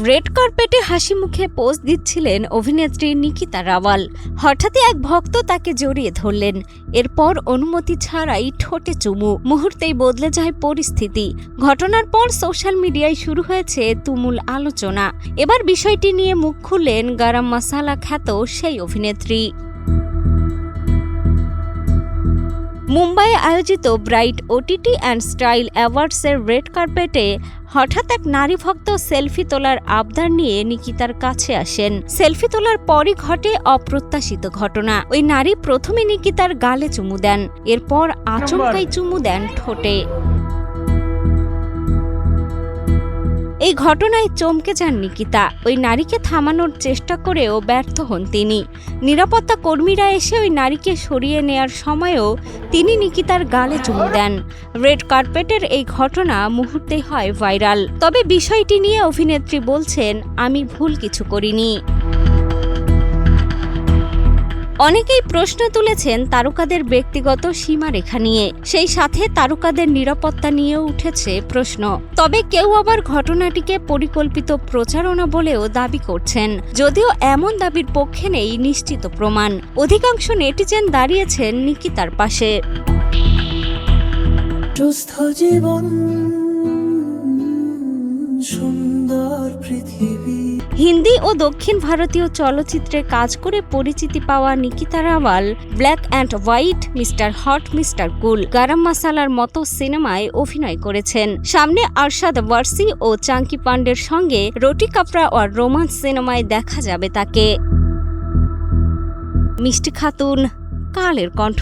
Red কার্পেটে হাসি মুখে পোজ দিচ্ছিলেন অভিনেত্রী নিকিতা রাওয়াল। হঠাৎই এক ভক্ত তাকে জড়িয়ে ধরলেন। এরপর অনুমতি ছাড়াই ঠোঁটে চুমু। মুহূর্তেই বদলে যায় পরিস্থিতি। ঘটনার পর সোশ্যাল মিডিয়ায় শুরু হয়েছে তুমুল আলোচনা। এবার বিষয়টি নিয়ে মুখ খুললেন গরম মশালা খ্যাত সেই অভিনেত্রী। মুম্বাইয়ে আয়োজিত ব্রাইট ওটিটি অ্যান্ড স্টাইল অ্যাওয়ার্ডসের রেড কার্পেটে হঠাৎ এক নারী ভক্ত সেলফি তোলার আবদার নিয়ে নিকিতার কাছে আসেন। সেলফি তোলার পরই ঘটে অপ্রত্যাশিত ঘটনা। ওই নারী প্রথমে নিকিতার গালে চুমু দেন, এরপর আচমকাই চুমু দেন ঠোঁটে। এই ঘটনায় চমকে যান নিকিতা। ওই নারীকে থামানোর চেষ্টা করেও ব্যর্থ হন তিনি। নিরাপত্তা কর্মীরা এসে ওই নারীকে সরিয়ে নেয়ার সময়ও তিনি নিকিতার গালে চুমু দেন। রেড কার্পেটের এই ঘটনা মুহূর্তেই হয় ভাইরাল। তবে বিষয়টি নিয়ে অভিনেত্রী বলছেন, আমি ভুল কিছু করিনি। অনেকেই প্রশ্ন তুলেছেন তারকাদের ব্যক্তিগত সীমারেখা নিয়ে, সেই সাথে তারকাদের নিরাপত্তা নিয়েও উঠেছে প্রশ্ন। তবে কেউ আবার ঘটনাটিকে পরিকল্পিত প্রচারণা বলেও দাবি করছেন, যদিও এমন দাবির পক্ষে নেই নিশ্চিত প্রমাণ। অধিকাংশ নেটিজেন দাঁড়িয়েছেন নিকিতার পাশে। সুস্থ জীবন, সুন্দর পৃথিবী। হিন্দি ও দক্ষিণ ভারতীয় চলচ্চিত্রে কাজ করে পরিচিতি পাওয়া Nikita Rawal black and white, mister hot, mister cool, গরম মশালার মতো সিনেমায় অভিনয় করেছেন। সামনে আরশাদ ওয়ারসি ও চাঙ্কি পান্ডের সঙ্গে রোটি কাপড়া ও রোমান্স সিনেমায় দেখা যাবে তাকে। মিষ্টি খাতুন, কালের কণ্ঠ।